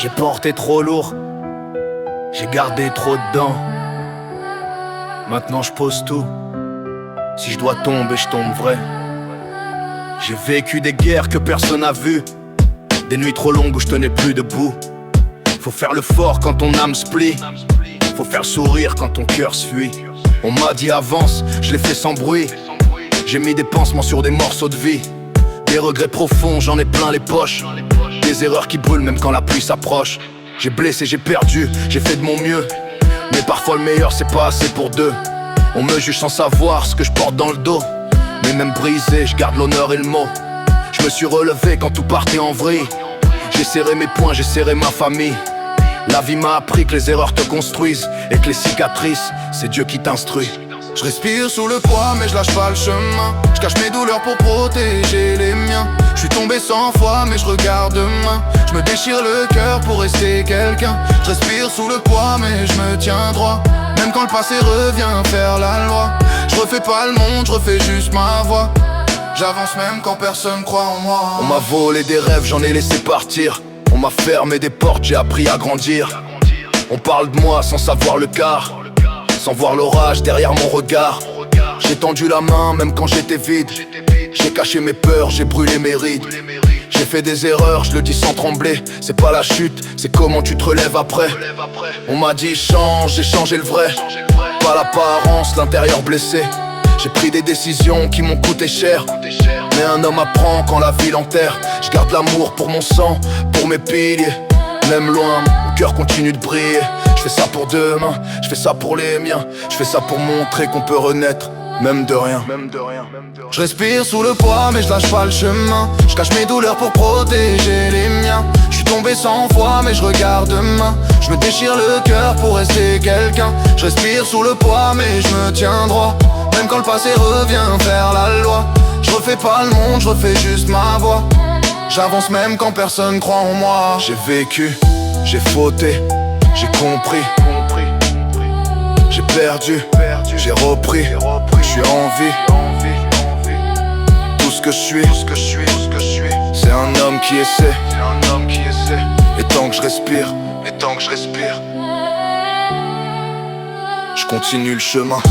J'ai porté trop lourd, j'ai gardé trop dedans. Maintenant je pose tout. Si je dois tomber, je tombe vrai. J'ai vécu des guerres que personne n'a vues, des nuits trop longues où je tenais plus debout. Faut faire le fort quand ton âme se plie, faut faire le sourire quand ton cœur se fuit. On m'a dit avance, je l'ai fait sans bruit. J'ai mis des pansements sur des morceaux de vie. Des regrets profonds, j'en ai plein les poches. Des erreurs qui brûlent même quand la pluie s'approche. J'ai blessé, j'ai perdu, j'ai fait de mon mieux. Mais parfois le meilleur c'est pas assez pour deux. On me juge sans savoir ce que je porte dans le dos. Mais même brisé, je garde l'honneur et le mot. Je me suis relevé quand tout partait en vrille. J'ai serré mes poings, j'ai serré ma famille. La vie m'a appris que les erreurs te construisent et que les cicatrices, c'est Dieu qui t'instruit. Je respire sous le poids mais je lâche pas le chemin. Je cache mes douleurs pour protéger les miens. Je suis tombé 100 fois mais je regarde demain. Je me déchire le cœur pour rester quelqu'un. Je respire sous le poids mais je me tiens droit. Même quand le passé revient faire la loi. Je refais pas le monde, je refais juste ma voix. J'avance même quand personne croit en moi. On m'a volé des rêves, j'en ai laissé partir. On m'a fermé des portes, j'ai appris à grandir. On parle de moi sans savoir le quart, sans voir l'orage derrière mon regard. J'ai tendu la main même quand j'étais vide. J'ai caché mes peurs, j'ai brûlé mes rides. J'ai fait des erreurs, je le dis sans trembler. C'est pas la chute, c'est comment tu te relèves après. On m'a dit change, j'ai changé le vrai. Pas l'apparence, l'intérieur blessé. J'ai pris des décisions qui m'ont coûté cher. Mais un homme apprend quand la vie l'enterre. Je garde l'amour pour mon sang, pour mes piliers. Même loin, mon cœur continue de briller. Je fais ça pour demain, je fais ça pour les miens. Je fais ça pour montrer qu'on peut renaître, même de rien. Je respire sous le poids mais je lâche pas le chemin. Je cache mes douleurs pour protéger les miens. Je suis tombé 100 fois mais je regarde demain. Je me déchire le cœur pour rester quelqu'un. Je respire sous le poids mais je me tiens droit. Même quand le passé revient faire la loi. Je refais pas le monde, je refais juste ma voix. J'avance même quand personne croit en moi. J'ai vécu, j'ai fauté, j'ai compris. J'ai perdu, j'ai repris. Je suis en vie. Tout ce que je suis, c'est un homme qui essaie. Et tant que je respire, je continue le chemin.